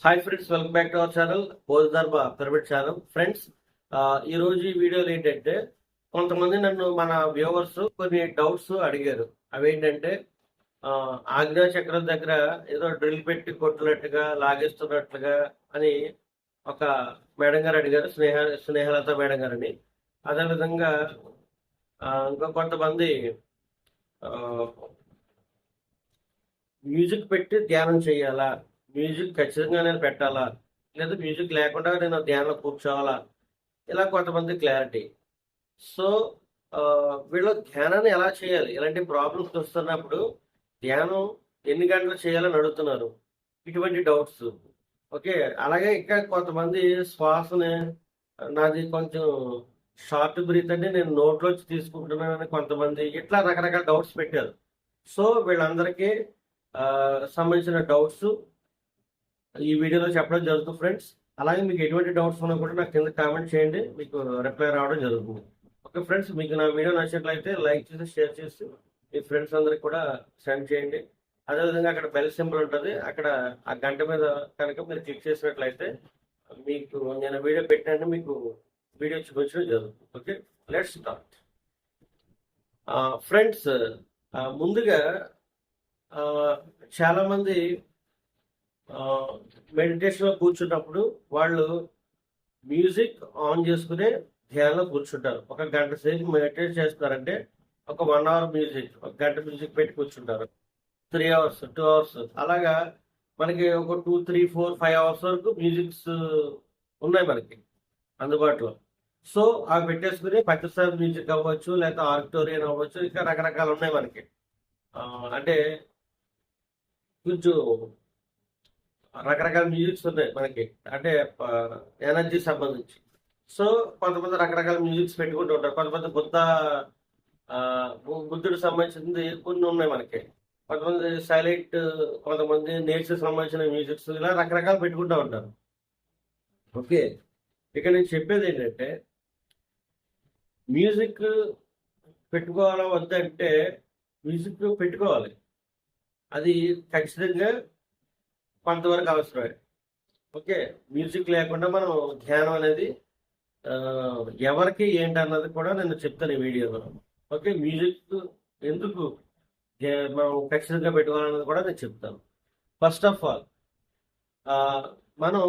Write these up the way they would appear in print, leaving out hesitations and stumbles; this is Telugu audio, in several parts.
Hi friends, welcome back to our channel భోజదర్భ పిరమిడ్ ఛానల్. ఫ్రెండ్స్, ఈ రోజు ఈ వీడియోలో ఏంటంటే కొంతమంది నన్ను మన వ్యూవర్స్ కొన్ని డౌట్స్ అడిగారు. అవి ఏంటంటే ఆజ్ఞా చక్రం దగ్గర ఏదో డ్రిల్ పెట్టి కొట్టినట్టుగా లాగేస్తున్నట్లుగా అని ఒక మేడం గారు అడిగారు, స్నేహలత మేడం గారని. అదేవిధంగా ఇంకా కొంతమంది మ్యూజిక్ పెట్టి ధ్యానం చేయాలా, మ్యూజిక్ ఖచ్చితంగా నేను పెట్టాలా, లేదా మ్యూజిక్ లేకుండా నేను ధ్యానంలో కూర్చోవాలా, ఇలా కొంతమంది క్లారిటీ. సో వీళ్ళు ధ్యానాన్ని ఎలా చేయాలి, ఇలాంటి ప్రాబ్లమ్స్ వస్తున్నప్పుడు ధ్యానం ఎన్ని గంటలు చేయాలని అడుగుతున్నారు, ఇటువంటి డౌట్స్. ఓకే, అలాగే ఇంకా కొంతమంది శ్వాసని నాది కొంచెం షార్ట్ బ్రీత్ అంటే నేను నోట్లోంచి తీసుకుంటున్నానని కొంతమంది ఇట్లా రకరకాల డౌట్స్ పెట్టారు. సో వీళ్ళందరికీ సంబంధించిన డౌట్స్ ఈ వీడియోలో చెప్పడం జరుగుతుంది ఫ్రెండ్స్. అలాగే మీకు ఎటువంటి డౌట్స్ ఉన్నా కూడా నాకు కింద కామెంట్ చేయండి, మీకు రిప్లై రావడం జరుగుతుంది. ఓకే ఫ్రెండ్స్, మీకు నా వీడియో నచ్చినట్లయితే లైక్ చేసి షేర్ చేసి మీ ఫ్రెండ్స్ అందరికి కూడా సెండ్ చేయండి. అదేవిధంగా అక్కడ బెల్ సింబల్ ఉంటుంది, అక్కడ ఆ గంట మీద కనుక మీరు క్లిక్ చేసినట్లయితే మీకు నేను వీడియో పెట్టినట్టు మీకు వీడియో చూపించడం జరుగుతుంది. Okay, let's start. ఫ్రెండ్స్, ముందుగా చాలామంది మెడిటేషన్లో కూర్చున్నప్పుడు వాళ్ళు మ్యూజిక్ ఆన్ చేసుకునే ధ్యానంలో కూర్చుంటారు. ఒక గంట సేపు మెడిటేట్ చేస్తున్నారంటే ఒక 1 అవర్ మ్యూజిక్, ఒక గంట మ్యూజిక్ పెట్టి కూర్చుంటారు. 3 అవర్స్, 2 అవర్స్, అలాగా మనకి ఒక 2, 3, 4, 5 అవర్స్ వరకు మ్యూజిక్స్ ఉన్నాయి మనకి అందుబాటులో. సో అవి పెట్టేసుకుని పచ్చసారి మ్యూజిక్ అవ్వచ్చు, లేకపోతే ఆడిటోరియన్ అవ్వచ్చు, ఇంకా రకరకాలు ఉన్నాయి మనకి. అంటే కొంచెం రకరకాల మ్యూజిక్స్ ఉన్నాయి మనకి, అంటే ఎనర్జీ సంబంధించి. సో కొంతమంది రకరకాల మ్యూజిక్స్ పెట్టుకుంటూ ఉంటారు. కొంతమంది బుద్ధుడికి సంబంధించింది కొన్ని ఉన్నాయి మనకి. కొంతమంది సైలెంట్, కొంతమంది నేచర్ సంబంధించిన మ్యూజిక్స్, ఇలా రకరకాలు పెట్టుకుంటూ ఉంటారు. ఓకే, ఇక నేను చెప్పేది ఏంటంటే మ్యూజిక్ పెట్టుకోవాలా వద్దంటే మ్యూజిక్ పెట్టుకోవాలి. అది ఖచ్చితంగా కొంతవరకు అవసరమే. ఓకే, మ్యూజిక్ లేకుండా మనం ధ్యానం అనేది ఎవరికి ఏంటి అన్నది కూడా నేను చెప్తాను ఈ వీడియోలో. ఓకే, మ్యూజిక్ ఎందుకు మనం ఖచ్చితంగా పెట్టుకోవాలన్నది కూడా నేను చెప్తాను. ఫస్ట్ ఆఫ్ ఆల్, మనం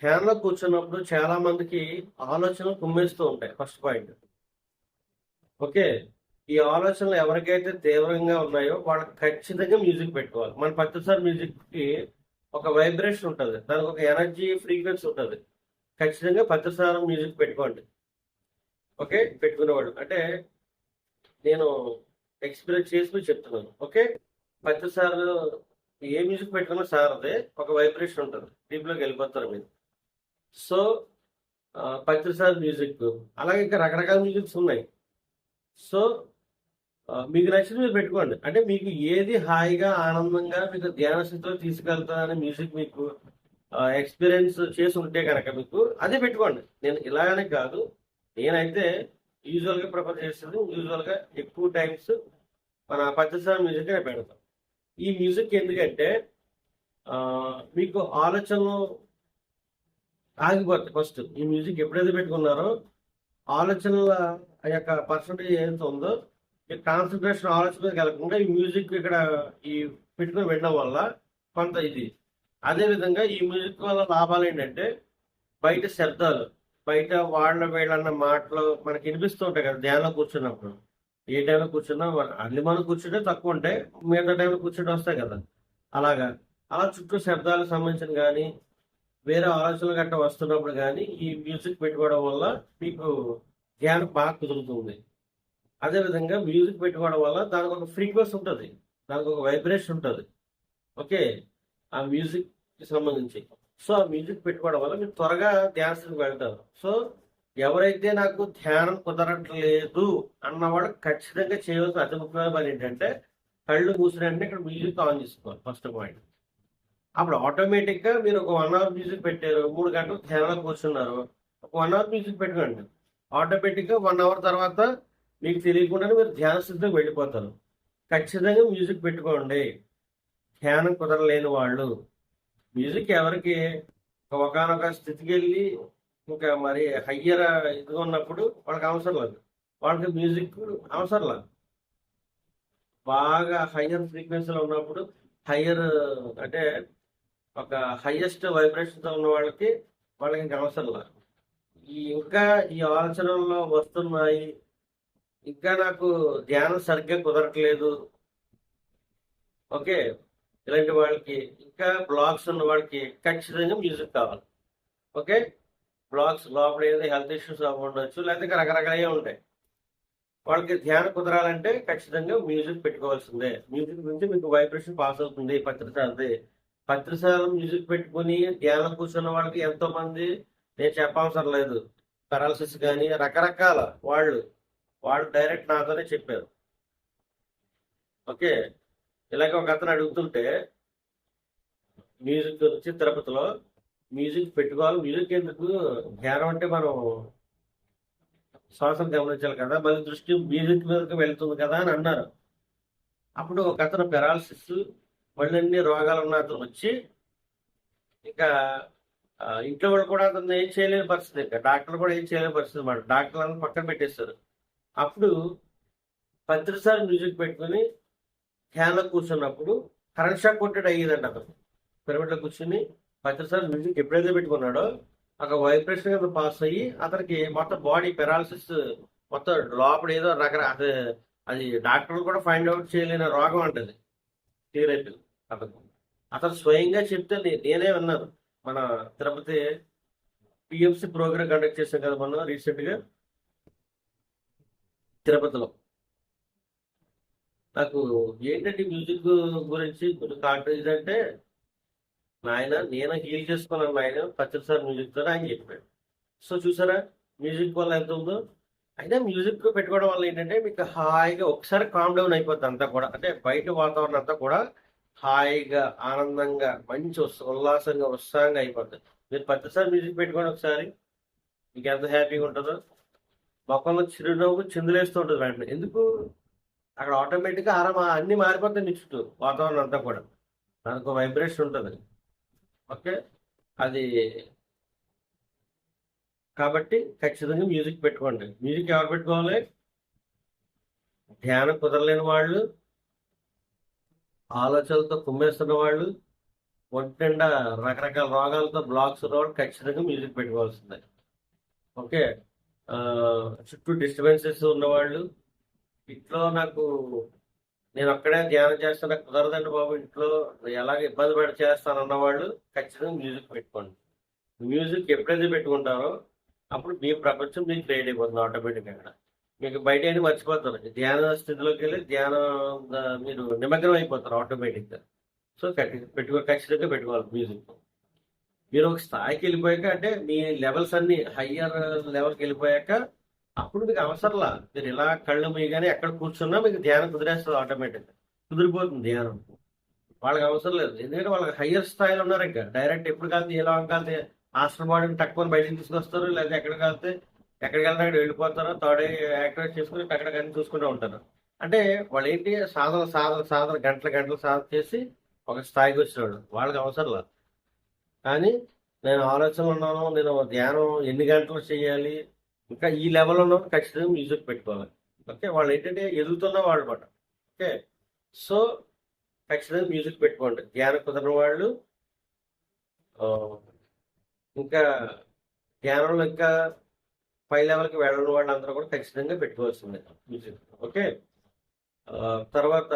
ధ్యానంలో కూర్చున్నప్పుడు చాలా మందికి ఆలోచనలు కుమ్మేస్తూ ఉంటాయి. First point. ఓకే, ఈ ఆలోచనలు ఎవరికైతే తీవ్రంగా ఉన్నాయో వాళ్ళకి ఖచ్చితంగా మ్యూజిక్ పెట్టుకోవాలి. మన ప్రతిసారి మ్యూజిక్కి ఒక వైబ్రేషన్ ఉంటుంది, దానికి ఒక ఎనర్జీ ఫ్రీక్వెన్సీ ఉంటుంది. ఖచ్చితంగా ప్రతిసారి మ్యూజిక్ పెట్టుకోండి. ఓకే, పెట్టుకునేవాడు అంటే నేను ఎక్స్పీరియన్స్ చేసి చెప్తున్నాను. ఓకే, ప్రతిసారి ఏ మ్యూజిక్ పెట్టుకున్నా సార్ అదే ఒక వైబ్రేషన్ ఉంటుంది, డీప్లోకి వెళ్ళిపోతారు మీరు. సో ప్రతిసారి మ్యూజిక్, అలాగే ఇంకా రకరకాల మ్యూజిక్స్ ఉన్నాయి. సో మీకు నచ్చింది మీరు పెట్టుకోండి. అంటే మీకు ఏది హాయిగా ఆనందంగా మీకు ధ్యాన స్థితిలో తీసుకెళ్తారని మ్యూజిక్ మీకు ఎక్స్పీరియన్స్ చేసి ఉంటే కనుక మీకు అదే పెట్టుకోండి. నేను ఇలాగనే కాదు, నేనైతే యూజువల్గా ప్రిఫర్ చేస్తుంది, యూజువల్గా ఎక్కువ టైమ్స్ మన పచ్చసారి మ్యూజిక్ నేను పెడతాను. ఈ మ్యూజిక్ ఎందుకంటే మీకు ఆలోచనలు ఆగిపోతాయి. ఫస్ట్ ఈ మ్యూజిక్ ఎప్పుడైతే పెట్టుకున్నారో ఆలోచనల యొక్క పర్సంటేజ్ ఏదైతే ఉందో కాన్సన్ట్రేషన్ ఆలోచన మీద కలగకుండా ఈ మ్యూజిక్ ఇక్కడ ఈ పెట్టుకుని వినడం వల్ల కొంత ఇది. అదేవిధంగా ఈ మ్యూజిక్ వల్ల లాభాలు ఏంటంటే బయట శబ్దాలు, బయట వాళ్ళ వీళ్ళన్న మాటలు మనకి వినిపిస్తూ ఉంటాయి కదా ధ్యానంలో కూర్చున్నప్పుడు. ఏ టైంలో కూర్చున్నా అన్ని మనం కూర్చుంటే తక్కువ ఉంటాయి, మిగతా టైంలో కూర్చుంటే వస్తాయి కదా. అలాగా అలా చుట్టూ శబ్దాలకు సంబంధించిన కానీ వేరే ఆలోచనలు గట్రా వస్తున్నప్పుడు కానీ ఈ మ్యూజిక్ పెట్టుకోవడం వల్ల మీకు ధ్యానం బాగా కుదురుతుంది. అదేవిధంగా మ్యూజిక్ పెట్టుకోవడం వల్ల దానికి ఒక ఫ్రీక్వెన్సీ ఉంటుంది, దానికి ఒక వైబ్రేషన్ ఉంటుంది. ఓకే, ఆ మ్యూజిక్కి సంబంధించి. సో ఆ మ్యూజిక్ పెట్టుకోవడం వల్ల మీరు త్వరగా ధ్యానస్థితికి వెళ్తారు. సో ఎవరైతే నాకు ధ్యానం కుదరట్లేదు అన్నవాడు ఖచ్చితంగా చేయవలసిన అతి ముఖ్యమైన పని ఏంటంటే కళ్ళు మూసిన వెంటనే ఇక్కడ మ్యూజిక్ ఆన్ చేసుకోవాలి. First point. అప్పుడు ఆటోమేటిక్గా మీరు ఒక 1 అవర్ మ్యూజిక్ పెట్టారు, 3 గంటలు ధ్యానంలో కూర్చున్నారు, ఒక 1 అవర్ మ్యూజిక్ పెట్టుకోండి. ఆటోమేటిక్గా 1 అవర్ తర్వాత మీకు తెలియకుండానే మీరు ధ్యాన స్థితిలోకి వెళ్ళిపోతారు. ఖచ్చితంగా మ్యూజిక్ పెట్టుకోండి. ధ్యానం కుదరలేని వాళ్ళు మ్యూజిక్ ఎవరికి ఒకనొక స్థితికి వెళ్ళి ఇంకా మరి హయ్యర్ ఇదిగా ఉన్నప్పుడు వాళ్ళకి అవసరం లేదు. వాళ్ళకి మ్యూజిక్ అవసరం లేదు. బాగా హయ్యర్ ఫ్రీక్వెన్సీలో ఉన్నప్పుడు హయ్యర్ అంటే ఒక హైయెస్ట్ వైబ్రేషన్తో ఉన్న వాళ్ళకి ఇంకా అవసరం లేదు. ఇంకా ఈ ఆలోచనల్లో వస్తున్నాయి, ఇంకా నాకు ధ్యానం సరిగ్గా కుదరట్లేదు, ఓకే, ఇలాంటి వాళ్ళకి, ఇంకా బ్లాక్స్ ఉన్న వాళ్ళకి ఖచ్చితంగా మ్యూజిక్ కావాలి. ఓకే, బ్లాక్స్ లోపల ఏదో హెల్త్ ఇష్యూస్ ఉండొచ్చు, లేకపోతే రకరకాలుగా ఉంటాయి. వాళ్ళకి ధ్యానం కుదరాలంటే ఖచ్చితంగా మ్యూజిక్ పెట్టుకోవాల్సిందే. మ్యూజిక్ నుంచి మీకు వైబ్రేషన్ పాస్ అవుతుంది. పత్రిసార్లు మ్యూజిక్ పెట్టుకుని ధ్యానం కూర్చున్న వాళ్ళకి ఎంతో మంది, నేను చెప్పవసరం లేదు, పెరాలసిస్ కానీ రకరకాల వాళ్ళు డైరెక్ట్ నాతోనే చెప్పారు. ఓకే, ఇలాగ ఒక అతను అడుగుతుంటే మ్యూజిక్ గురించి తిరుపతిలో మ్యూజిక్ పెట్టుకోవాలి, మ్యూజిక్ ఎందుకు, ధ్యానం అంటే మనం శ్వాసను గమనించాలి కదా, మళ్ళీ దృష్టి మ్యూజిక్ మీదకి వెళ్తుంది కదా అని అన్నారు. అప్పుడు ఒక అతను పెరాలసిస్ మళ్ళీ రోగాలు ఉన్న అతను వచ్చి ఇంకా ఇంట్లో వాళ్ళు కూడా అతను ఏం చేయలేని పరిస్థితి, ఇంకా డాక్టర్లు కూడా ఏం చేయలేని పరిస్థితి అన్నమాట. డాక్టర్లు అందరూ పక్కన పెట్టేస్తారు. అప్పుడు 10 సార్లు మ్యూజిక్ పెట్టుకుని ధ్యానంలో కూర్చున్నప్పుడు కరెంట్ షాక్ కొట్టేది అయ్యేదండి. అతను పిరమిడ్లో కూర్చుని 10 సార్లు మ్యూజిక్ ఎప్పుడైతే పెట్టుకున్నాడో ఒక వైబ్రేషన్ కింద పాస్ అయ్యి అతనికి మొత్తం బాడీ పెరాలసిస్ మొత్తం లోపల ఏదో అది డాక్టర్లు కూడా ఫైండ్ అవుట్ చేయలేని రోగం అంటది, క్లియర్ అయిపోయింది అతను స్వయంగా చెప్తే నేనే విన్నాను. మన తిరుపతి పిఎంసి ప్రోగ్రామ్ కండక్ట్ చేశాం కదా మనం రీసెంట్గా తిరుపతిలో. నాకు ఏంటంటే మ్యూజిక్ గురించి కొంచెం కాంట్రాక్ట్ అంటే, నాయన నేను హీల్ చేసుకున్నాను నాయన 10 సార్లు మ్యూజిక్తో ఆయన చెప్పాడు. సో చూసారా మ్యూజిక్ వల్ల ఎంత ఉందో. అయినా మ్యూజిక్ పెట్టుకోవడం వల్ల ఏంటంటే మీకు హాయిగా ఒకసారి కామ్ డౌన్ అయిపోద్ది అంతా కూడా, అంటే బయట వాతావరణం అంతా కూడా హాయిగా ఆనందంగా మంచి ఉల్లాసంగా ఉత్సాహంగా అయిపోద్ది. మీరు 10 సార్లు మ్యూజిక్ పెట్టుకోండి ఒకసారి, మీకు ఎంత హ్యాపీగా ఉంటుందో. మొక్కల్లో చిరునవ్వు చిందులేస్తూ ఉంటుంది వెంటనే. ఎందుకు, అక్కడ ఆటోమేటిక్గా అన్ని మారిపోతాయి మీ చుట్టూ వాతావరణం అంతా కూడా, దానికి వైబ్రేషన్ ఉంటుంది. ఓకే, అది కాబట్టి ఖచ్చితంగా మ్యూజిక్ పెట్టుకోండి. మ్యూజిక్ ఎవరు పెట్టుకోవాలి, ధ్యానం కుదరలేని వాళ్ళు, ఆలోచనలతో కుమ్మేస్తున్న వాళ్ళు, ఒంటి నిండా రకరకాల రోగాలతో బ్లాక్స్ ఉన్న వాళ్ళు ఖచ్చితంగా మ్యూజిక్ పెట్టుకోవాల్సిందే. ఓకే, చుట్టూ డిస్టర్బెన్సెస్ ఉన్నవాళ్ళు, ఇంట్లో నేను అక్కడే ధ్యానం చేస్తాను కుదరదండి బాబు, ఇంట్లో ఎలాగ ఇబ్బంది పడి చేస్తాను అన్నవాళ్ళు ఖచ్చితంగా మ్యూజిక్ పెట్టుకోండి. మ్యూజిక్ ఎప్పుడైతే పెట్టుకుంటారో అప్పుడు మీ ప్రపంచం మీకు క్రియేట్ అయిపోతుంది ఆటోమేటిక్గా. మీకు బయట అయినా మర్చిపోతారు, ధ్యాన స్థితిలోకి వెళ్ళి మీరు నిమగ్నం అయిపోతారు ఆటోమేటిక్గా. సో ఖచ్చితంగా పెట్టుకోవాలి మ్యూజిక్. మీరు ఒక స్థాయికి వెళ్ళిపోయాక, అంటే మీ లెవెల్స్ అన్ని హయ్యర్ లెవెల్కి వెళ్ళిపోయాక అప్పుడు మీకు అవసరంలా, మీరు ఇలా కళ్ళు మీగానే ఎక్కడ కూర్చున్నా మీకు ధ్యానం కుదిరేస్తుంది, ఆటోమేటిక్గా కుదిరిపోతుంది ధ్యానం. వాళ్ళకి అవసరం లేదు, ఎందుకంటే వాళ్ళకి హయ్యర్ స్థాయిలో ఉన్నారు. ఇంకా డైరెక్ట్ ఎప్పుడు కలితే ఎలా కలితే హాస్టల్ బాడీని తక్కువ బయటకు తీసుకొస్తారు, లేదా ఎక్కడికి వెళ్ళినా అక్కడ వెళ్ళిపోతారో థర్డ్ యాక్టివేట్ చేసుకుని అక్కడ కానీ చూసుకుంటూ ఉంటారు. అంటే వాళ్ళు ఏంటి, సాధన గంటల సాధన చేసి ఒక స్థాయికి వచ్చినాడు, వాళ్ళకి అవసరం లేదు. కానీ నేను ఆలోచనలు ఉన్నాను, నేను ధ్యానం ఎన్ని గంటలు చేయాలి, ఇంకా ఈ లెవెల్లో ఉన్న ఖచ్చితంగా మ్యూజిక్ పెట్టుకోవాలి. ఓకే, వాళ్ళు ఏంటంటే ఎదుగుతున్న వాళ్ళు అనమాట. ఓకే, సో ఖచ్చితంగా మ్యూజిక్ పెట్టుకోండి. ధ్యానం కుదరని వాళ్ళు, ఇంకా ధ్యానంలో ఇంకా పై లెవెల్కి వెళ్ళని వాళ్ళు అందరూ కూడా ఖచ్చితంగా పెట్టుకోవాల్సిందే మ్యూజిక్. ఓకే, తర్వాత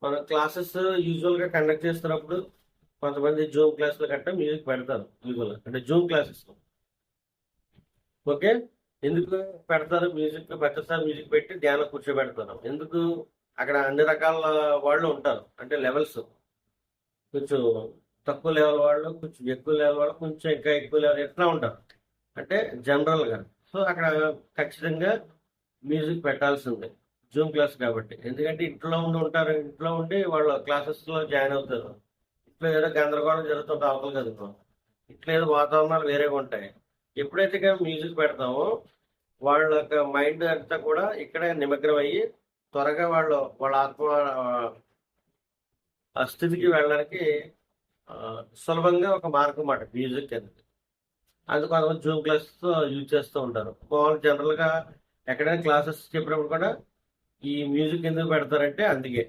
మన క్లాసెస్ యూజువల్గా కండక్ట్ చేస్తున్నప్పుడు కొంతమంది జూమ్ క్లాసులు గట్టా మ్యూజిక్ పెడతారు యూజువల్గా, అంటే జూమ్ క్లాసెస్. ఓకే, ఎందుకు పెడతారు మ్యూజిక్, 10 సార్లు మ్యూజిక్ పెట్టి ధ్యానం కూర్చోబెడతారు ఎందుకు, అక్కడ అన్ని రకాల వాళ్ళు ఉంటారు, అంటే లెవెల్స్ కొంచెం తక్కువ లెవెల్ వాళ్ళు, కొంచెం ఎక్కువ లెవెల్ వాళ్ళు, కొంచెం ఇంకా ఎక్కువ లెవెల్ ఎట్లా ఉంటారు, అంటే జనరల్గా. సో అక్కడ ఖచ్చితంగా మ్యూజిక్ పెట్టాల్సిందే జూమ్ క్లాస్ కాబట్టి. ఎందుకంటే ఇంట్లో ఉంటారు, ఇంట్లో ఉండి వాళ్ళు క్లాసెస్లో జాయిన్ అవుతారు. ఇట్లా ఏదో గందరగోళం జరుగుతుంది అవతల కదా, ఇట్లా ఏదో వాతావరణాలు వేరేగా ఉంటాయి. ఎప్పుడైతే కానీ మ్యూజిక్ పెడతామో వాళ్ళ యొక్క మైండ్ అంతా కూడా ఇక్కడే నిమగ్నం అయ్యి త్వరగా వాళ్ళ ఆత్మ స్థితికి వెళ్ళడానికి సులభంగా ఒక మార్గం అన్నమాట మ్యూజిక్ అనేది. అది కొంతమంది జూమ్ క్లాస్ యూజ్ చేస్తూ ఉంటారు. మామూలుగా జనరల్గా ఎక్కడైనా క్లాసెస్ చెప్పినప్పుడు కూడా ఈ మ్యూజిక్ ఎందుకు పెడతారంటే అందుకే.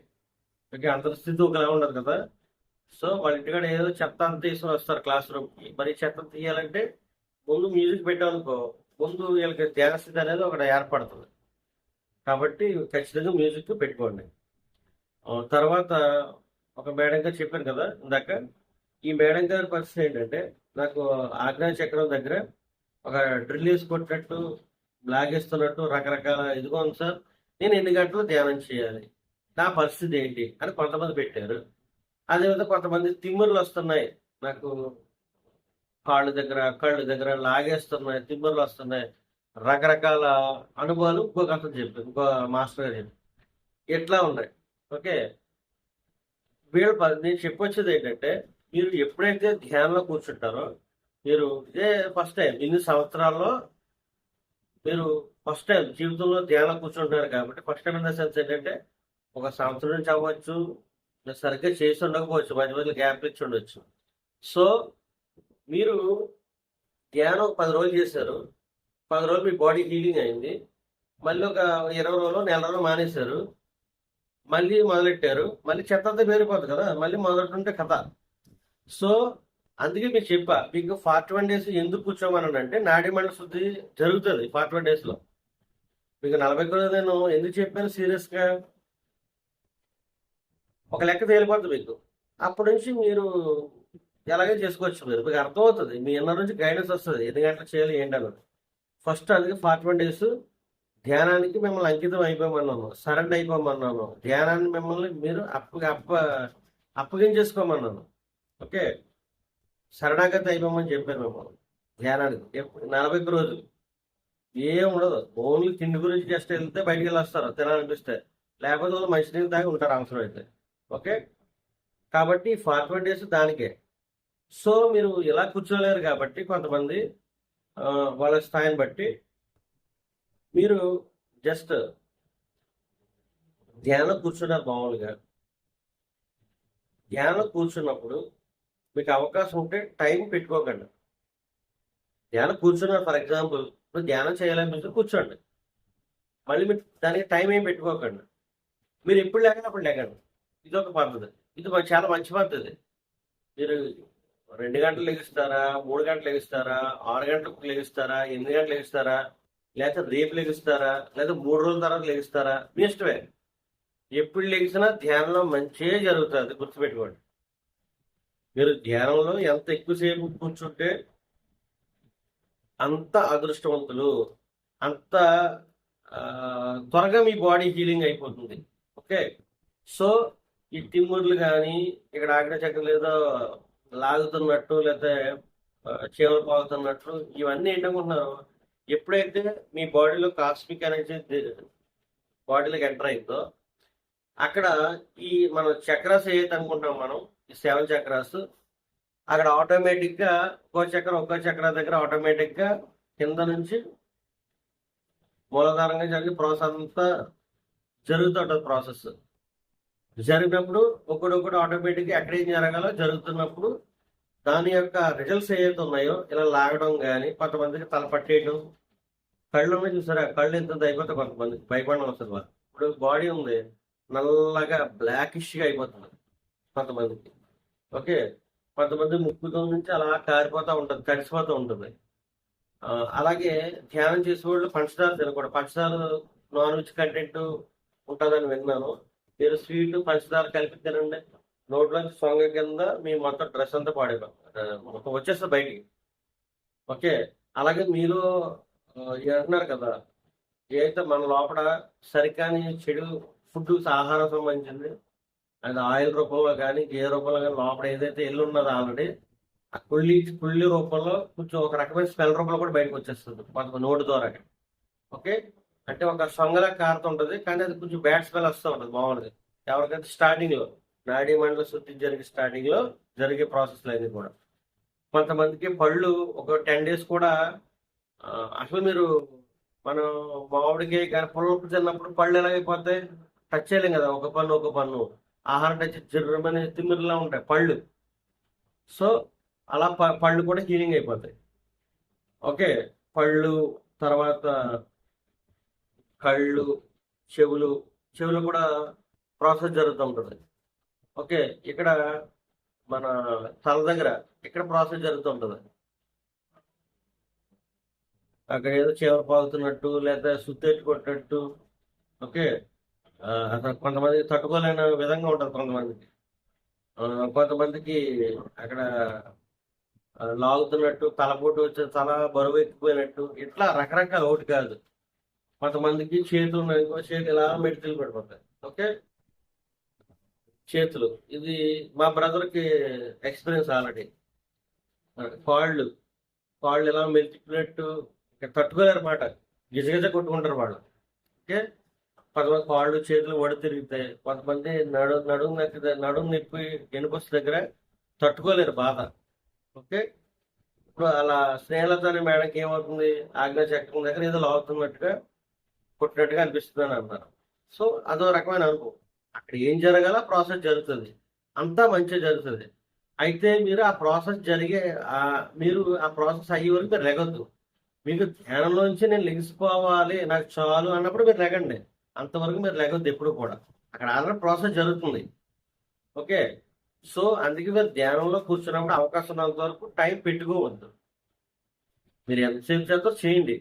ఓకే, అందరి స్థితి ఒకలా ఉండదు కదా. సో వాళ్ళ ఇంటికాడ ఏదో చెత్త అంతా తీసుకొని వస్తారు క్లాస్ రూమ్కి. మరి చెత్త తీయాలంటే ముందు మ్యూజిక్ పెట్టామనుకో, ముందు వీళ్ళకి ధ్యాన స్థితి అనేది ఒకటి ఏర్పడుతుంది. కాబట్టి ఖచ్చితంగా మ్యూజిక్ పెట్టుకోండి. తర్వాత ఒక మేడం గారు చెప్పాను కదా ఇందాక, ఈ మేడం గారి పరిస్థితి ఏంటంటే, నాకు ఆగ్నేయ చక్రం దగ్గర ఒక డ్రిల్ వేసి కొట్టినట్టు, లాగేస్తున్నట్టు రకరకాల ఇదిగో ఉంది సార్, నేను ఎన్ని గంటలు ధ్యానం చేయాలి, నా పరిస్థితి ఏంటి అని కొంతమంది పెట్టారు. అదేవిధంగా కొంతమంది తిమ్ముర్లు వస్తున్నాయి నాకు, కళ్ళు దగ్గర లాగేస్తున్నాయి, తిమ్ముర్లు వస్తున్నాయి, రకరకాల అనుభవాలు ఇంకొక అతను చెప్పారు, ఇంకో మాస్టర్ గారు చెప్పారు, ఎట్లా ఉన్నాయి. ఓకే, నేను చెప్పొచ్చేది ఏంటంటే, మీరు ఎప్పుడైతే ధ్యానంలో కూర్చుంటారో, మీరు ఇదే ఫస్ట్ టైం ఇన్ని సంవత్సరాల్లో మీరు ఫస్ట్ టైం జీవితంలో ధ్యానం కూర్చుంటున్నారు కాబట్టి, first time in the sense ఏంటంటే, ఒక సంవత్సరం నుంచి అవ్వచ్చు, సరిగ్గా చేసి ఉండకపోవచ్చు, మధ్య మధ్యలో గ్యాప్ ఇచ్చి ఉండొచ్చు. సో మీరు ధ్యానం 10 రోజులు చేశారు, 10 రోజులు మీ బాడీ హీలింగ్ అయింది, మళ్ళీ ఒక 20 రోజులు నెల రోజులు మానేశారు, మళ్ళీ మొదలెట్టారు, మళ్ళీ చెత్త అంతా పేరిపోతుంది కదా, మళ్ళీ మొదలెట్టుంటే కథ. సో అందుకే మీకు చెప్పా, మీకు 41 days ఎందుకు కూర్చోమన్నానంటే, నాడీ మండల శుద్ధి జరుగుతుంది 41 days లో. మీకు 40 రోజులు నేను ఎందుకు చెప్పాను సీరియస్గా, ఒక లెక్క తేలిపోతుంది మీకు. అప్పటి నుంచి మీరు ఎలాగే చేసుకోవచ్చు, మీకు అర్థమవుతుంది, మీ అన్న నుంచి గైడెన్స్ వస్తుంది ఎన్ని గంటలు చేయాలి ఏంటన్నది. ఫస్ట్ అందుకే 41 days ధ్యానానికి మిమ్మల్ని అంకితం అయిపోమన్నాను, సరెండర్ అయిపోమన్నాను, ధ్యానాన్ని మిమ్మల్ని మీరు అప్పగించేసుకోమన్నాను. ఓకే, శరణాగతి అయిపోమని చెప్పాను మిమ్మల్ని ధ్యానానికి. 40 రోజులు ఏం ఉండదు, ఓన్లీ తిండి గురించి జస్ట్ వెళ్తే బయటికి వెళ్ళి వస్తారు తినాలనిపిస్తే, లేకపోతే వాళ్ళు మంచినీళ్ళు తాగి ఉంటారు అవసరం అయితే. ఓకే, కాబట్టి 41 days దానికే. సో మీరు ఇలా కూర్చోలేరు కాబట్టి కొంతమంది వాళ్ళ స్థాయిని బట్టి మీరు జస్ట్ ధ్యానం కూర్చున్నారు. మామూలుగా ధ్యానం కూర్చున్నప్పుడు మీకు అవకాశం ఉంటే టైం పెట్టుకోకండి. ధ్యానం కూర్చున్నారు, ఫర్ ఎగ్జాంపుల్ ఇప్పుడు ధ్యానం చేయాలనిపిస్తే కూర్చోండి, మళ్ళీ మీరు దానికి టైం ఏం పెట్టుకోకండి. మీరు ఎప్పుడు లేకండి అప్పుడు లేకండి. ఇది ఒక పద్ధతి, ఇది చాలా మంచి పద్ధతి. మీరు 2 గంటలు లెగిస్తారా, 3 గంటలు లెగిస్తారా, 6 గంటలకు లెగిస్తారా, 8 గంటలు లెగిస్తారా, లేకపోతే రేపు లెగిస్తారా, లేదా 3 రోజుల తర్వాత లెగిస్తారా, మీ ఇష్టమే. ఎప్పుడు లెగిసినా ధ్యానంలో మంచిగా జరుగుతుంది, గుర్తుపెట్టుకోండి. మీరు ధ్యానంలో ఎంత ఎక్కువసేపు కూర్చుంటే అంత అదృష్టవంతులు, అంత త్వరగా మీ బాడీ హీలింగ్ అయిపోతుంది. ఓకే, సో ఈ తిమ్ముర్లు కానీ, ఇక్కడ ఆగ్నేయ చక్రం లేదో లాగుతున్నట్టు, లేకపోతే చీమలు పాగుతున్నట్లు, ఇవన్నీ ఏంటనుకుంటున్నారు, ఎప్పుడైతే మీ బాడీలో కాస్మిక్ ఎనర్జీ బాడీలోకి ఎంటర్ అయిందో, అక్కడ ఈ మన చక్రాస్ ఏదైతే అనుకుంటాం మనం, ఈ 7 చక్రాస్, అక్కడ ఆటోమేటిక్గా ఒక్కో చక్ర దగ్గర ఆటోమేటిక్గా కింద నుంచి మూలాధారంగా జరిగే ప్రాసెస్ అంతా జరుగుతుంటుంది. ప్రాసెస్ జరిగినప్పుడు ఒకటి ఆటోమేటిక్గా ఎక్కడ ఏం జరగాలో జరుగుతున్నప్పుడు దాని యొక్క రిజల్ట్స్ ఏవైతే ఉన్నాయో, ఇలా లాగడం కానీ, కొంతమందికి తల పట్టేయడం, కళ్ళు ఉన్నాయి చూసారా, కళ్ళు ఎంత అయిపోతాయి, కొంతమందికి భయపడడం వస్తుంది. ఇప్పుడు బాడీ ఉంది నల్లగా బ్లాకిష్గా అయిపోతుంది కొంతమందికి. ఓకే, కొంతమంది ముక్కుతో నుంచి అలా కారిపోతూ ఉంటుంది, తడిసిపోతూ ఉంటుంది. అలాగే ధ్యానం చేసే వాళ్ళు పంచదార తినకూడదు. పంచదార నాన్ వెజ్ కంటెంట్ ఉంటుందని విన్నాను. మీరు స్వీట్ పంచదార కలిపి తినండి, నోట్లోంచి సొంగ కింద మీ మొత్తం డ్రెస్ అంతా మొత్తం వచ్చేస్తుంది బయటికి. ఓకే, అలాగే మీరు అంటున్నారు కదా, ఏదైతే మన లోపల సరికాని చెడు ఫుడ్ ఆహారం సంబంధించింది, అది ఆయిల్ రూపంలో కానీ ఏ రూపంలో కానీ లోపల ఏదైతే ఎల్లు ఉన్నదో ఆల్రెడీ ఆ కుళ్ళి రూపంలో కొంచెం ఒక రకమైన స్మెల్ రూపంలో కూడా బయటకు వచ్చేస్తుంది కొంత నోటి ద్వారా. ఓకే, అంటే ఒక సొంగలా కారుతుంటుంది, కానీ అది కొంచెం బ్యాడ్ స్మెల్ వస్తూ ఉంటుంది మామూలుగా. ఎవరికైతే స్టార్టింగ్లో నాడీ మండల శుద్ధి స్టార్టింగ్లో జరిగే ప్రాసెస్లు అన్నీ కూడా. కొంతమందికి పళ్ళు ఒక 10 days కూడా అసలు మీరు మనం మామిడికి కానీ పుల్లపు తిన్నప్పుడు పళ్ళు ఎలాగైపోతాయి, టచ్ చేయలేం కదా, ఒక పన్ను ఆహారం టచ్ జర్రమని తిమ్మిరిలా ఉంటాయి పళ్ళు. సో అలా పళ్ళు కూడా హీలింగ్ అయిపోతాయి. ఓకే, పళ్ళు, తర్వాత కళ్ళు, చెవులు, చెవులు కూడా ప్రాసెస్ జరుగుతూ ఉంటుంది. ఓకే, ఇక్కడ మన తల దగ్గర ఇక్కడ ప్రాసెస్ జరుగుతూ ఉంటుంది. అక్కడ ఏదో చీమర పాగుతున్నట్టు లేదా సుత్తెట్టు కొట్టినట్టు. ఓకే, అసలు కొంతమంది తట్టుకోలేని విధంగా ఉంటుంది కొంతమందికి. కొంతమందికి అక్కడ లాగుతున్నట్టు, తలపోటు వచ్చి తల బరువు ఎక్కిపోయినట్టు, ఇట్లా రకరకాల, ఒకటి కాదు. కొంతమందికి చేతులు ఉన్నాయి, ఇంకో చేతి ఇలా మెడికల్ పడిపోతాయి. ఓకే, చేతులు, ఇది మా బ్రదర్కి ఎక్స్పీరియన్స్ ఆల్రెడీ. కాళ్ళు, కాళ్ళు ఇలా మెలిచినట్టు తట్టుకోలేరు అన్నమాట, గిజగిజ కొట్టుకుంటారు వాళ్ళు. ఓకే, కొంతమంది కాళ్ళు చేతులు వడి తిరుగుతాయి. కొంతమంది నడుము నొప్పి ఎనుకొస్త దగ్గర తట్టుకోలేరు బాధ. ఓకే, ఇప్పుడు అలా స్నేహలత అనే మేడకి ఏమవుతుంది, ఆజ్ఞా చక్రం దగ్గర ఏదో లాగుతున్నట్టుగా కొట్టినట్టుగా అనిపిస్తుంది అని అంటారు. సో అదో రకమైన అనుభవం. అక్కడ ఏం జరగాల ప్రాసెస్ జరుగుతుంది, అంతా మంచిగా జరుగుతుంది. అయితే మీరు ఆ ప్రాసెస్ మీరు ఆ ప్రాసెస్ అయ్యే వరకు మీరు లెగొద్దు. మీకు ధ్యానంలోంచి నేను లెగిసిపోవాలి, నాకు చాలు అన్నప్పుడు మీరు లెగండి. అంతవరకు మీరు లెగొద్దు ఎప్పుడు కూడా. అక్కడ ఆల్రెడీ ప్రాసెస్ జరుగుతుంది. ఓకే, సో అందుకే మీరు ధ్యానంలో కూర్చున్నప్పుడు అవకాశం ఉన్నంత వరకు టైం పెట్టుకోవద్దు. మీరు ఎంతసేపు చేస్తారో చేయండి,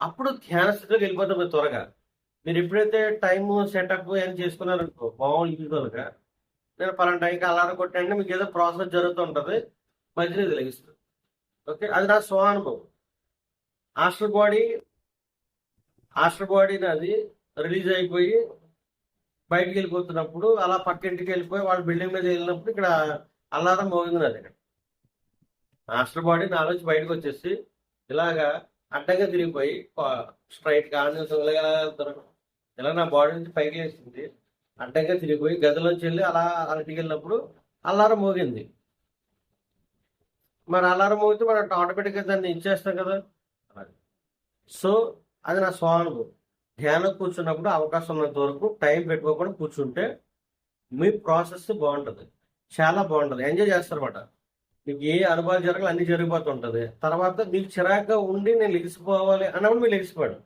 అప్పుడు ధ్యాన స్థితిలోకి వెళ్ళిపోతాం మీరు త్వరగా. మీరు ఎప్పుడైతే టైం సెటప్ ఏం చేసుకున్నారనుకో, మామూలు యూజువల్గా నేను పలానా టైంకి అలారం కొట్టండి, మీకు ఏదో ప్రాసెస్ జరుగుతూ ఉంటుంది, మధ్యలో ఇది లెగిస్తుంది. ఓకే, అది నా స్వానుభవం. ఆస్ట్రల్ బాడీ నాది రిలీజ్ అయిపోయి బయటికి వెళ్ళిపోతున్నప్పుడు, అలా పక్కింటికి వెళ్ళిపోయి వాళ్ళ బిల్డింగ్ మీద వెళ్ళినప్పుడు ఇక్కడ అల్లారం మోగింది నాది. ఇక్కడ ఆస్ట్రల్ బాడీ నా నుంచి బయటకు వచ్చేసి ఇలాగా అడ్డంగా తిరిగిపోయి స్ట్రైట్గా వెళ్తారు. ఇలా నా బాడీ నుంచి పైకి వేసింది, అడ్డంగా తిరిగిపోయి గదిలోంచి వెళ్ళి అలా అరటికి వెళ్ళినప్పుడు అల్లారం మోగింది. మరి అల్లారం మోగితే మనం ఆటోమేటిక్గా దాన్ని ఇచ్చేస్తాం కదా. సో అది నా స్వానుభవం. ధ్యానం కూర్చున్నప్పుడు అవకాశం ఉన్నంత వరకు టైం పెట్టుకోకుండా కూర్చుంటే మీ ప్రాసెస్ బాగుంటుంది, చాలా బాగుంటుంది, ఎంజాయ్ చేస్తారన్నమాట. మీకు ఏ అనుభవాలు జరగాలి అన్ని జరిగిపోతుంటుంది. తర్వాత మీకు చిరాగ్గా ఉండి నేను లెగిసిపోవాలి అన్నప్పుడు మీరు లెగిసిపోయాడు.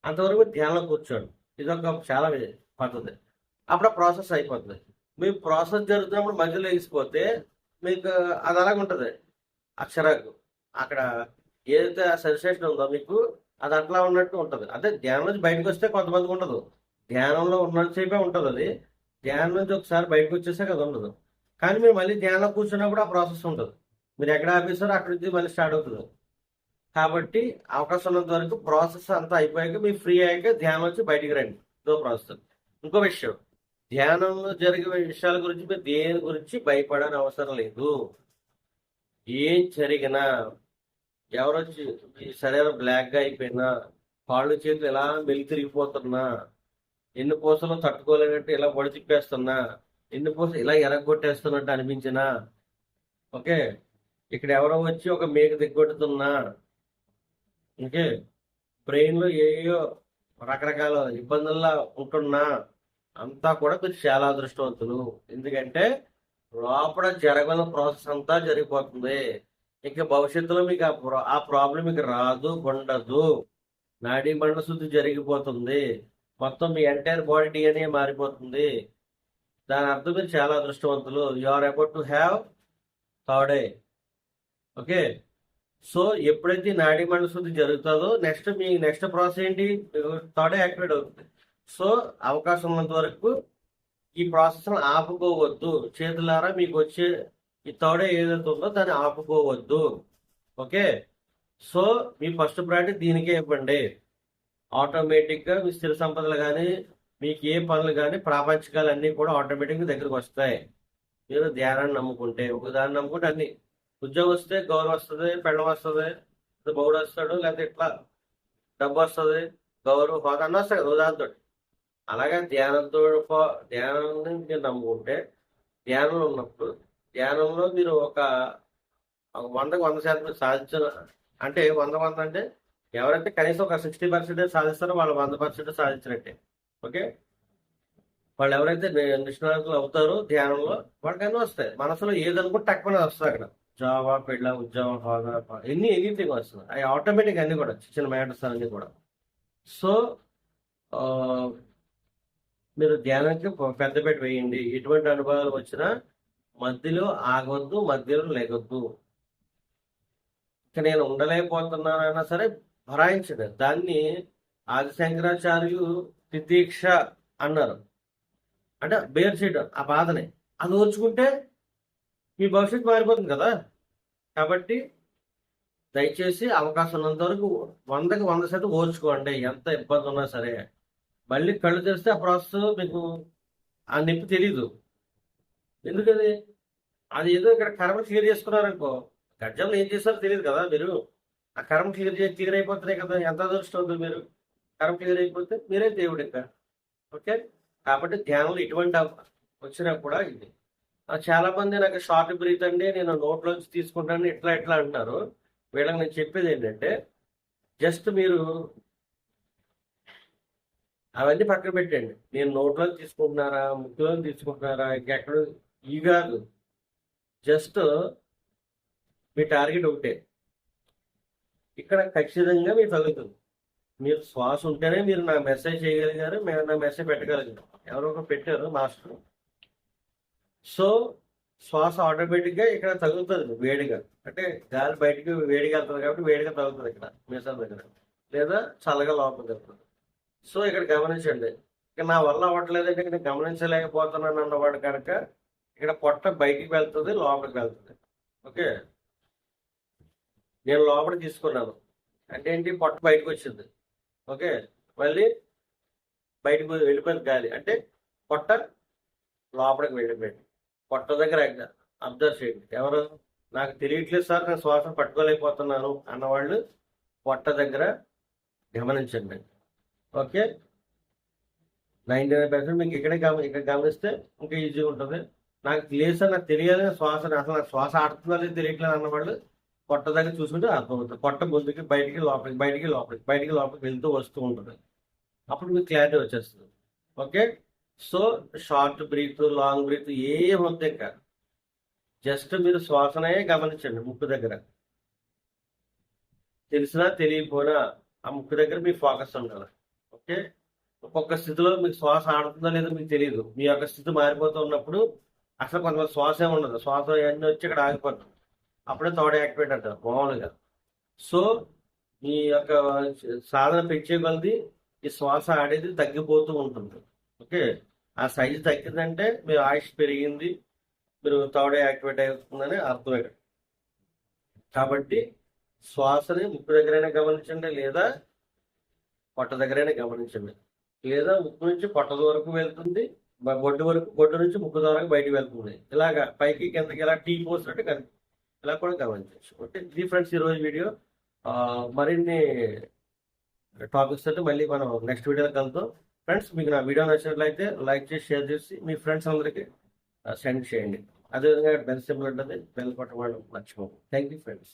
అంతవరకు ధ్యానంలో కూర్చోండి, ఇదొక చాలా పద్ధతి. అప్పుడు ప్రాసెస్ అయిపోతుంది. మీ ప్రాసెస్ జరుగుతున్నప్పుడు మధ్యలో లెగిసిపోతే మీకు అది అలాగుంటుంది. ఆ చిరాకు అక్కడ ఏదైతే ఆ సెన్సేషన్ ఉందో మీకు అది అట్లా ఉన్నట్టు ఉంటుంది. అదే ధ్యానం నుంచి బయటకు వస్తే కొంతమందికి ఉండదు, ధ్యానంలో ఉన్నంతసేపే ఉంటుంది అది. ధ్యానం నుంచి ఒకసారి బయటకు వచ్చేసాక అది ఉండదు. కానీ మీరు మళ్ళీ ధ్యానంలో కూర్చున్నప్పుడు ఆ ప్రాసెస్ ఉంటుంది. మీరు ఎక్కడ ఆపేస్తారో అక్కడి నుంచి మళ్ళీ స్టార్ట్ అవుతుంది. కాబట్టి అవకాశం ఉన్నంత వరకు ప్రాసెస్ అంతా అయిపోయాక మీరు ఫ్రీ అయ్యాక ధ్యానం వచ్చి బయటికి రండి. ఇదో ప్రాసెస్. ఇంకో విషయం, ధ్యానంలో జరిగే విషయాల గురించి మీరు దేని గురించి భయపడని అవసరం లేదు. ఏం జరిగినా, ఎవరొచ్చి మీ శరీరం బ్లాక్గా అయిపోయినా, కాళ్ళు చేతులు ఎలా మెలి తిరిగిపోతున్నా, ఎన్ని పూసలు తట్టుకోలేనట్టు ఇలా పొడి తిప్పేస్తున్నా, ఎన్ని పూసలు ఇలా ఎరగొట్టేస్తున్నట్టు అనిపించినా, ఓకే, ఇక్కడ ఎవరో వచ్చి ఒక మేక దిగ్గొట్టుతున్నా, ఓకే, బ్రెయిన్లో ఏయో రకరకాల ఇబ్బందుల్లో ఉంటున్నా, అంతా కూడా మీరు చాలా అదృష్టవంతులు. ఎందుకంటే లోపల జరగని ప్రాసెస్ అంతా జరిగిపోతుంది. ఇక భవిష్యత్తులో మీకు ఆ ప్రాబ్లం మీకు రాదు, ఉండదు. నాడీ మండల శుద్ధి జరిగిపోతుంది, మొత్తం మీ ఎంటైర్ బాడీ DNA మారిపోతుంది. దాని అర్థం మీరు చాలా అదృష్టవంతులు. You are about to have third eye. Okay, so ఎప్పుడైతే నాడీ మండల శుద్ధి జరుగుతుందో నెక్స్ట్ ప్రాసెస్ ఏంటి, థర్డ్ ఐ యాక్టివేట్ అవుతుంది. సో అవకాశం ఉన్నంత వరకు ఈ ప్రాసెస్ ఆపుకోవద్దు. చేతులారా మీకు వచ్చే ఈ థర్డ్ ఐ ఏదైతే ఉందో దాన్ని ఆపుకోవద్దు. ఓకే, సో మీ ఫస్ట్ ప్రయారిటీ దీనికే ఇవ్వండి. ఆటోమేటిక్గా మీ స్థిర సంపదలు కానీ, మీకు ఏ పనులు కానీ, ప్రాపంచికాలు అన్నీ కూడా ఆటోమేటిక్గా దగ్గరకు వస్తాయి. మీరు ధ్యానాన్ని నమ్ముకుంటే, ఒకదాన్ని నమ్ముకుంటే అన్ని. ఉద్యోగం వస్తే గౌరవం వస్తుంది, పెళ్ళం వస్తుంది, బౌడు వస్తాడు, లేకపోతే ఇట్లా డబ్బు వస్తుంది, గౌరవం హోదా అన్న వస్తాయి కదా ఉదాహరణతో. అలాగే ధ్యానాన్ని మీరు నమ్ముకుంటే, ధ్యానంలో ఉన్నప్పుడు ధ్యానంలో మీరు ఒక 100% సాధించిన, అంటే 100 అంటే ఎవరైతే కనీసం ఒక 60% సాధిస్తారో వాళ్ళు 100% సాధించినట్టే. ఓకే, వాళ్ళు ఎవరైతే నిష్ణాతులు అవుతారో ధ్యానంలో వాళ్ళకన్నీ వస్తాయి. మనసులో ఏదనుకుంటే తక్కువ వస్తుంది అక్కడ. జావా పెళ్ళ ఉద్యోగం హోదా ఎనీథింగ్ వస్తుంది అవి ఆటోమేటిక్ అన్ని కూడా చిన్న మ్యాటర్స్ అన్ని కూడా. సో మీరు ధ్యానానికి పెద్దపీట వేయండి. ఎటువంటి అనుభవాలు వచ్చినా మధ్యలో ఆగవద్దు, మధ్యలో లెగొద్దు. ఇక నేను ఉండలేకపోతున్నానైనా సరే భరాయించండి. దాన్ని ఆదిశంకరాచార్యులు తితీక్ష అన్నారు. అంటే బేర్ చేయడం ఆ బాధని, అది ఓర్చుకుంటే మీ భవిష్యత్తు మారిపోతుంది కదా. కాబట్టి దయచేసి అవకాశం ఉన్నంత వరకు 100కి 100% ఓర్చుకోండి. ఎంత ఇబ్బంది ఉన్నా సరే మళ్ళీ కళ్ళు తెరిస్తే ఆ ప్రాసెస్ మీకు ఆ నొప్పి తెలీదు. ఎందుకని అది ఏదో ఇక్కడ కర్మ క్లియర్ చేసుకున్నారనుకో, గడ్జంలో ఏం చేస్తారో తెలియదు కదా మీరు. ఆ కర్మ క్లియర్ అయిపోతున్నాయి కదా. ఎంత అదృష్టం ఉంది మీరు. కర్మ క్లియర్ అయిపోతే మీరే దేవుడు ఇంకా. ఓకే. కాబట్టి ధ్యానంలో ఇటువంటి వచ్చినా కూడా ఇది చాలా మంది నాకు షార్ట్ బ్రీత్ అండి, నేను నోట్లోంచి తీసుకుంటాను ఇట్లా ఇట్లా అంటున్నారు. వీళ్ళకి నేను చెప్పేది ఏంటంటే జస్ట్ మీరు అవన్నీ పక్కన పెట్టండి. నేను నోట్లో తీసుకుంటున్నారా, ముక్కులో తీసుకుంటున్నారా, ఇంకెక్కడ ఇవి కాదు. జస్ట్ మీ టార్గెట్ ఒకటే. ఇక్కడ ఖచ్చితంగా మీరు తగ్గుతుంది. మీరు శ్వాస ఉంటేనే మీరు నా మెసేజ్ చేయగలిగారు, మేము నా మెసేజ్ పెట్టగలిగారు. ఎవరో ఒకరు పెట్టారు మాస్టర్. సో శ్వాస ఆటోమేటిక్గా ఇక్కడ తగులుతుంది వేడిగా. అంటే గాలి బయటికి వేడిగా వెళ్తుంది కాబట్టి వేడిగా తగులుతుంది ఇక్కడ మీసాల దగ్గర, లేదా చల్లగా లోపలికి వెళ్తుంది. సో ఇక్కడ గమనించండి. ఇక నా వల్ల అవ్వట్లేదంటే నేను గమనించలేకపోతున్నాను అన్నవాడు కనుక ఇక్కడ పొట్ట బయటికి వెళ్తుంది, లోపలికి వెళ్తుంది. ఓకే. నేను లోపలికి తీసుకున్నాను అంటే ఏంటి, పొట్ట బయటకు వచ్చింది. ఓకే. మళ్ళీ బయటకు వెళ్ళిపోయింది గాలి, అంటే పొట్ట లోపలికి వెళ్ళిపోయింది. పొట్ట దగ్గర అబ్జర్వ్ చేయండి. ఎవరు నాకు తెలియట్లేదు సార్, నేను శ్వాస పట్టుకోలేకపోతున్నాను అన్నవాళ్ళు పొట్ట దగ్గర గమనించండి. ఓకే. 99% మీకు ఇక్కడ గమనిస్తే ఇంకా ఈజీగా ఉంటుంది. నాకు లేదు సార్, నాకు తెలియాలి శ్వాస, అసలు నాకు శ్వాస ఆడుతుందా లేదు తెలియట్లేదు అన్నవాళ్ళు పొట్ట దగ్గర చూసుకుంటే అర్థమవుతుంది. పొట్ట ముందుకి బయటికి లోపలికి, బయటికి లోపలికి, బయటికి లోపలికి వెళ్తూ వస్తూ ఉంటుంది. అప్పుడు మీకు క్లారిటీ వచ్చేస్తుంది. Okay. So short breath, long breath ఏమవుతుంది ఇంకా జస్ట్ మీరు శ్వాసనే గమనించండి. ముక్కు దగ్గర తెలిసినా తెలియకపోయినా ఆ ముక్కు దగ్గర మీ ఫోకస్ ఉండాలి. ఓకే. ఒక్కొక్క స్థితిలో మీకు శ్వాస ఆడుతుందో లేదో మీకు తెలియదు. మీ యొక్క స్థితి మారిపోతూ ఉన్నప్పుడు అసలు కొంతమంది శ్వాస ఏమి ఉండదు, శ్వాస అన్నీ వచ్చి ఇక్కడ ఆగిపోతుంది. అప్పుడే థర్డ్ యాక్టివేట్ అంటారు మామూలుగా. సో మీ యొక్క సాధన పెంచే కొలది ఈ శ్వాస ఆడేది తగ్గిపోతూ ఉంటుంది. ఓకే. ఆ సైజు తగ్గిందంటే మీరు ఆయుష్ పెరిగింది, మీరు థర్డ్ యాక్టివేట్ అవుతుందని అర్థం ఇక్కడ. కాబట్టి శ్వాసని ముక్కు దగ్గరైనా గమనించండి, లేదా పొట్ట దగ్గరైనా గమనించండి, లేదా ముక్కు నుంచి పొట్ట వరకు వెళ్తుంది, బొడ్డు నుంచి ముక్కు ద్వారా బయటకు వెళ్తుంది. ఇలాగా పైకి కిందకి ఇలా టీ పోసినట్టు కనుక ఇలా కూడా గమనించవచ్చు. ఓకే. ఇది ఫ్రెండ్స్ ఈరోజు వీడియో. మరిన్ని టాపిక్స్ అయితే మళ్ళీ మనం నెక్స్ట్ వీడియోలో కలుద్దాం. ఫ్రెండ్స్ మీకు నా వీడియో నచ్చినట్లయితే లైక్ చేసి, షేర్ చేసి మీ ఫ్రెండ్స్ అందరికీ సెండ్ చేయండి. అదేవిధంగా బెల్ సింబల్ ఉంటుంది, బెల్ కొట్టడం మర్చిపోండి. Thank you friends.